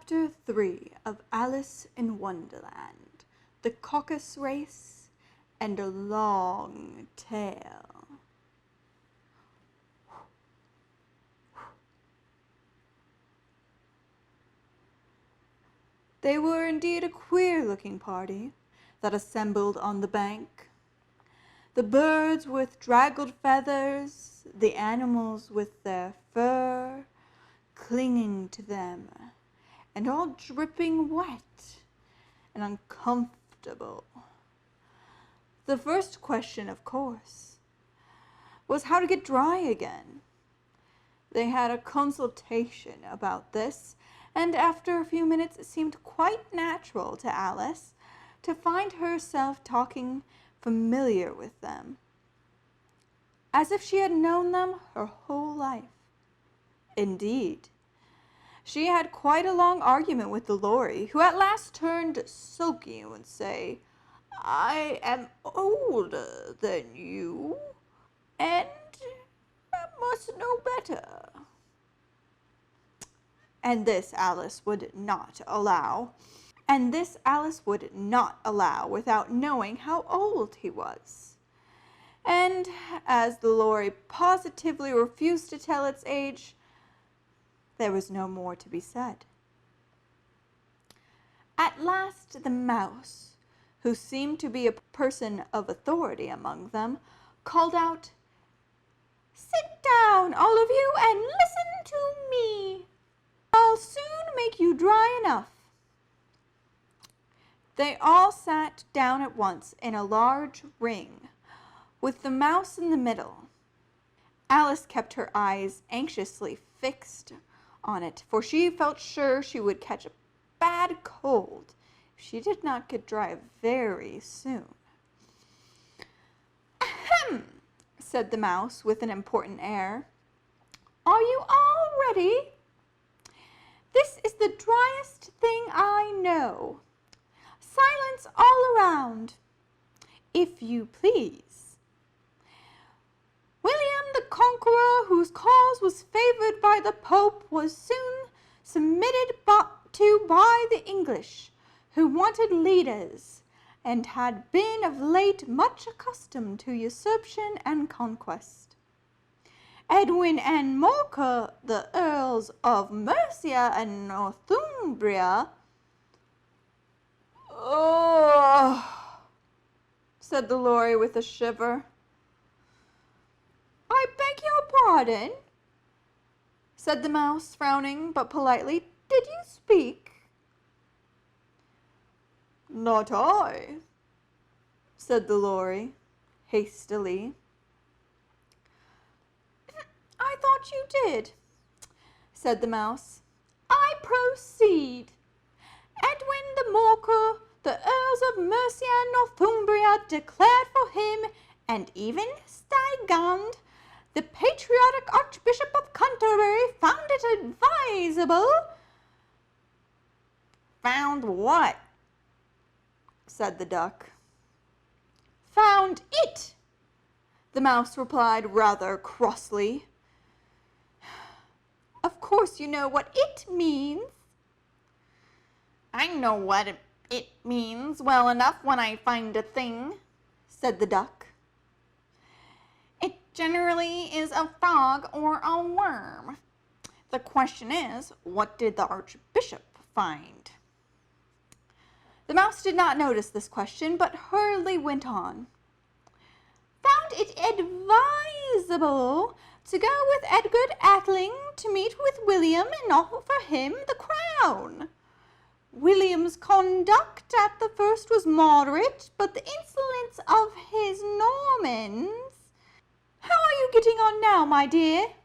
Chapter 3 of Alice in Wonderland, The Caucus Race and a Long Tail. They were indeed a queer-looking party that assembled on the bank. The birds with draggled feathers, the animals with their fur clinging to them, and all dripping wet and uncomfortable. The first question, of course, was how to get dry again. They had a consultation about this, and after a few minutes it seemed quite natural to Alice to find herself talking familiar with them, as if she had known them her whole life. Indeed, she had quite a long argument with the Lorry, who at last turned sulky and would say, "I am older than you, and I must know better." And this Alice would not allow. Without knowing how old he was. And as the Lorry positively refused to tell its age, there was no more to be said. At last the mouse, who seemed to be a person of authority among them, called out, "Sit down, all of you, and listen to me. I'll soon make you dry enough." They all sat down at once in a large ring, with the mouse in the middle. Alice kept her eyes anxiously fixed on it, for she felt sure she would catch a bad cold if she did not get dry very soon. "Ahem," said the mouse with an important air. "Are you all ready? This is the driest thing I know. Silence all around, if you please. William the Conqueror, whose cause was favored by the Pope, was soon submitted to by the English, who wanted leaders, and had been of late much accustomed to usurpation and conquest. Edwin and Morcar, the Earls of Mercia and Northumbria—" "Oh," said the Lorry with a shiver. "I beg your pardon," said the mouse, frowning, but politely. "Did you speak?" "Not I," said the Lorry, hastily. "I thought you did," said the mouse. "I proceed. Edwin the Morcar, the Earls of Mercia and Northumbria declared for him, and even Stigand, the patriotic Archbishop of Canterbury, found it advisable—" "Found what?" said the duck. "Found it," the mouse replied rather crossly. "Of course you know what it means." "I know what it means well enough when I find a thing," said the duck. "It generally is a frog or a worm. The question is, what did the Archbishop find?" The mouse did not notice this question, but hurriedly went on. "Found it advisable to go with Edgar Atheling to meet with William and offer him the crown. William's conduct at the first was moderate, but the insolence of his Normans— How are you getting on now, my dear?"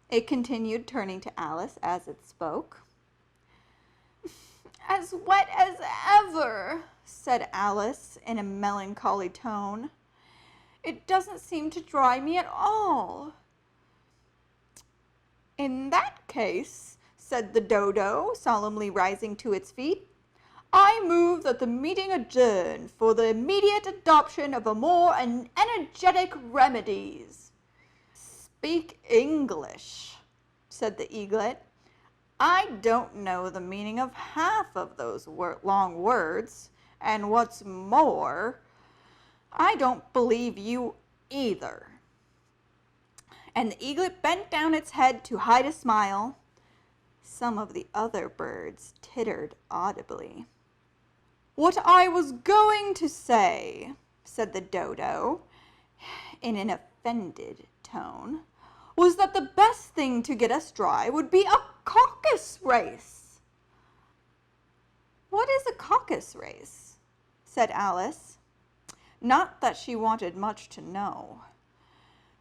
it continued, turning to Alice as it spoke. "As wet as ever," said Alice in a melancholy tone. "It doesn't seem to dry me at all." "In that case," said the dodo, solemnly rising to its feet, "I move that the meeting adjourn for the immediate adoption of a more energetic remedies." "Speak English," said the eaglet. I don't know the meaning of half of those long words, and what's more, I don't believe you either. And the eaglet bent down its head to hide a smile. Some of the other birds tittered audibly. "What I was going to say," said the dodo, in an offended tone, "was that the best thing to get us dry would be a caucus race." "What is a caucus race?" said Alice. Not that she wanted much to know.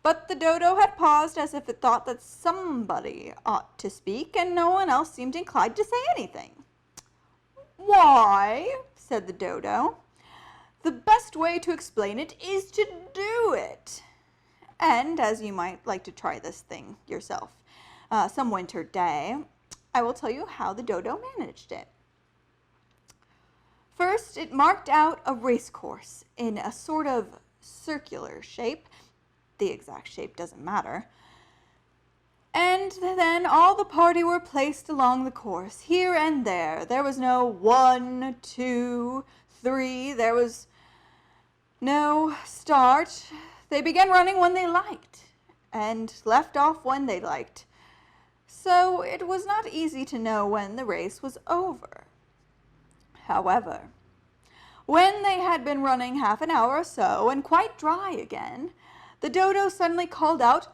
But the dodo had paused as if it thought that somebody ought to speak, and no one else seemed inclined to say anything. "Why," said the dodo, "the best way to explain it is to do it. And as you might like to try this thing yourself some winter day, I will tell you how the dodo managed it. First, it marked out a race course in a sort of circular shape. The exact shape doesn't matter. And then all the party were placed along the course, here and there. There was no 1, 2, 3. There was no start. They began running when they liked, and left off when they liked. So it was not easy to know when the race was over. However, when they had been running half an hour or so, and quite dry again, the dodo suddenly called out,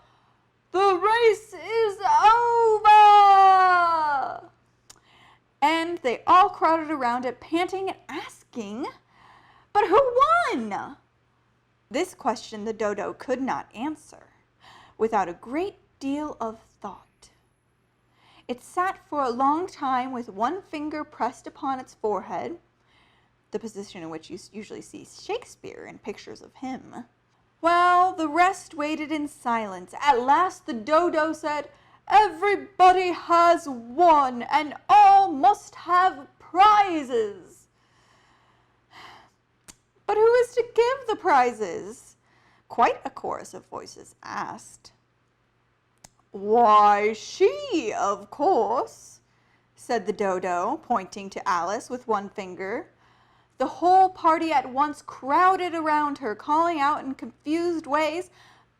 "The race is over!" And they all crowded around it, panting and asking, "But who won?" This question the dodo could not answer without a great deal of thought. It sat for a long time with one finger pressed upon its forehead, the position in which you usually see Shakespeare in pictures of him, while the rest waited in silence. At last the dodo said, "Everybody has won, and all must have prizes." "But who is to give the prizes?" quite a chorus of voices asked. "Why, she, of course," said the dodo, pointing to Alice with one finger. The whole party at once crowded around her, calling out in confused ways,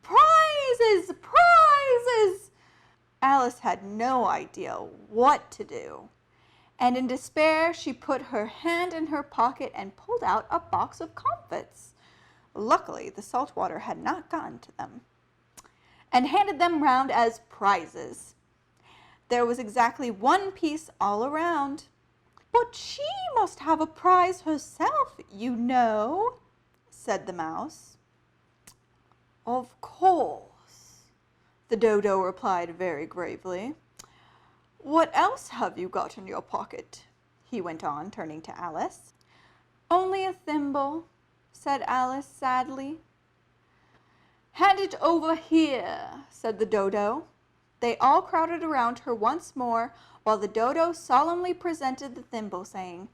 "Prizes! Prizes!" Alice had no idea what to do, and in despair she put her hand in her pocket and pulled out a box of comfits. Luckily, the salt water had not gotten to them, and handed them round as prizes. There was exactly one piece all around. "But she must have a prize herself, you know," said the mouse. "Of course," the dodo replied very gravely. "What else have you got in your pocket?" he went on, turning to Alice. "Only a thimble," said Alice sadly. "Hand it over here," said the dodo. They all crowded around her once more, while the dodo solemnly presented the thimble, saying,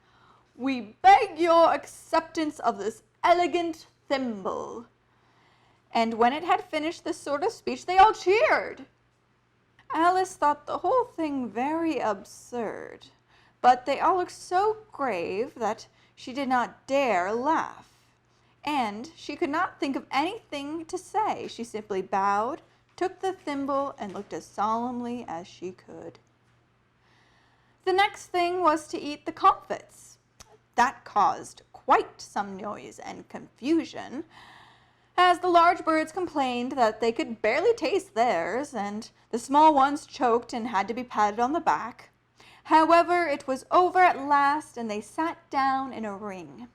"We beg your acceptance of this elegant thimble." And when it had finished this sort of speech, they all cheered. Alice thought the whole thing very absurd, but they all looked so grave that she did not dare laugh, and she could not think of anything to say. She simply bowed, took the thimble, and looked as solemnly as she could. The next thing was to eat the comfits. That caused quite some noise and confusion, as the large birds complained that they could barely taste theirs, and the small ones choked and had to be patted on the back. However, it was over at last, and they sat down in a ring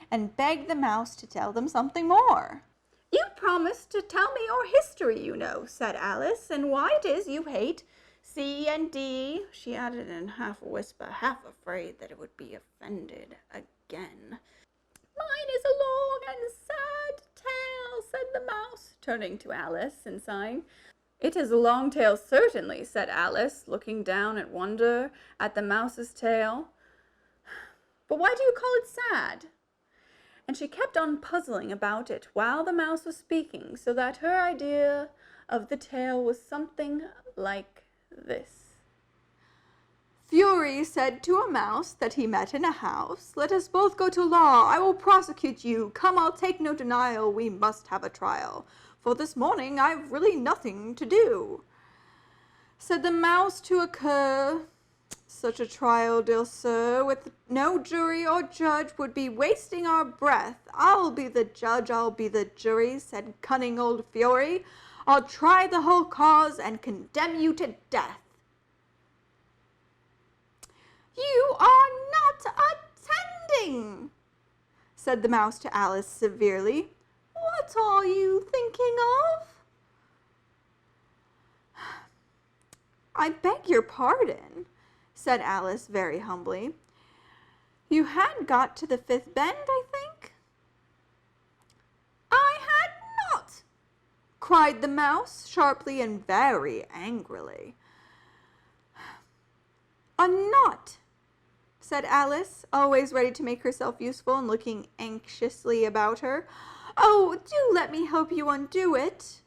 and begged the mouse to tell them something more. "You promised to tell me your history, you know," said Alice, "and why it is you hate C and D," she added in half a whisper, half afraid that it would be offended again. "Mine is a long and sad tale," said the mouse, turning to Alice and sighing. "It is a long tale, certainly," said Alice, looking down in wonder at the mouse's tail. "But why do you call it sad?" And she kept on puzzling about it while the mouse was speaking, so that her idea of the tale was something like this. Fury said to a mouse that he met in a house, "Let us both go to law. I will prosecute you. Come, I'll take no denial. We must have a trial. For this morning I've really nothing to do." Said the mouse to a cur, "Such a trial, dear sir, with no jury or judge would be wasting our breath. I'll be the judge, I'll be the jury," said cunning old Fury. "I'll try the whole cause and condemn you to death." "You are not attending," said the mouse to Alice severely. "What are you thinking of?" "I beg your pardon," said Alice very humbly. "You had got to the fifth bend, I think?" "I had not," cried the mouse sharply and very angrily. "A knot," said Alice, always ready to make herself useful and looking anxiously about her. "Oh, do let me help you undo it."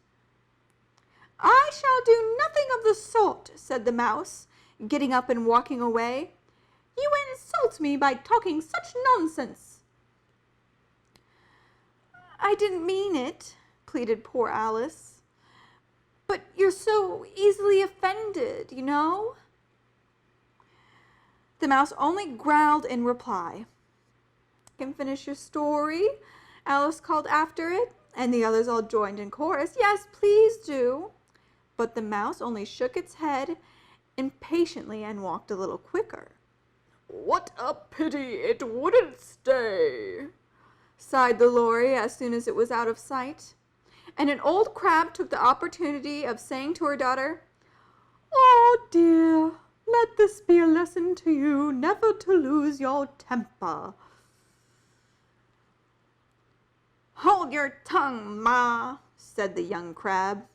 "I shall do nothing of the sort," said the mouse, getting up and walking away. "You insult me by talking such nonsense." "I didn't mean it," pleaded poor Alice. "But you're so easily offended, you know." The mouse only growled in reply. "Can finish your story?" Alice called after it, and the others all joined in chorus. "Yes, please do." But the mouse only shook its head impatiently and walked a little quicker. "What a pity it wouldn't stay," sighed the lorry as soon as it was out of sight. And an old crab took the opportunity of saying to her daughter, "Oh dear, let this be a lesson to you never to lose your temper." "Hold your tongue, Ma," said the young crab,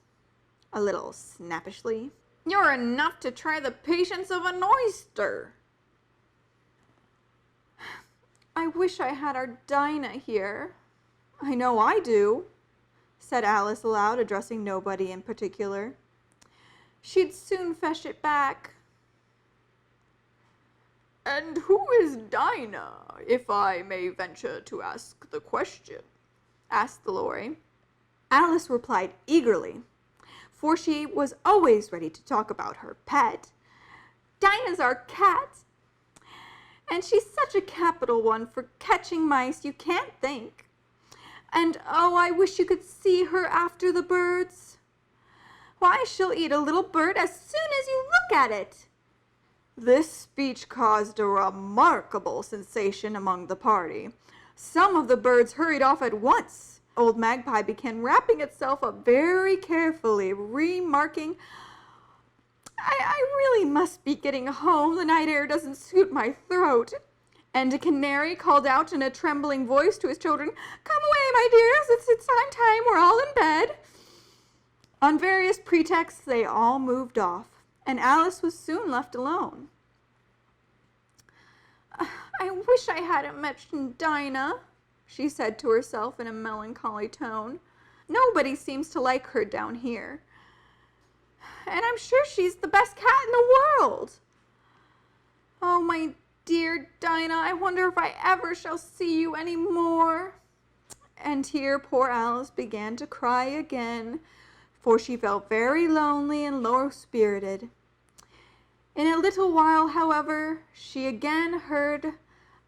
a little snappishly. "You're enough to try the patience of an oyster." "I wish I had our Dinah here. I know I do," said Alice aloud, addressing nobody in particular. "She'd soon fetch it back." "And who is Dinah, if I may venture to ask the question?" asked the lorry. Alice replied eagerly, for she was always ready to talk about her pet. "Dinah's our cat, and she's such a capital one for catching mice you can't think. And oh, I wish you could see her after the birds. Why, she'll eat a little bird as soon as you look at it." This speech caused a remarkable sensation among the party. Some of the birds hurried off at once. Old Magpie began wrapping itself up very carefully, remarking, I really must be getting home. The night air doesn't suit my throat." And a canary called out in a trembling voice to his children, "Come away, my dears, it's time, we're all in bed." On various pretexts, they all moved off, and Alice was soon left alone. "I wish I hadn't mentioned Dinah," she said to herself in a melancholy tone. "Nobody seems to like her down here. And I'm sure she's the best cat in the world. Oh, my dear Dinah, I wonder if I ever shall see you any more." And here poor Alice began to cry again, for she felt very lonely and low-spirited. In a little while, however, she again heard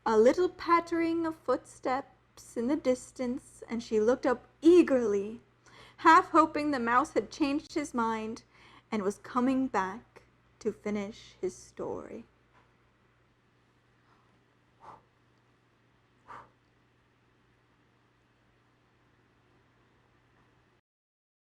a little pattering of footsteps in the distance, and she looked up eagerly, half hoping the mouse had changed his mind and was coming back to finish his story.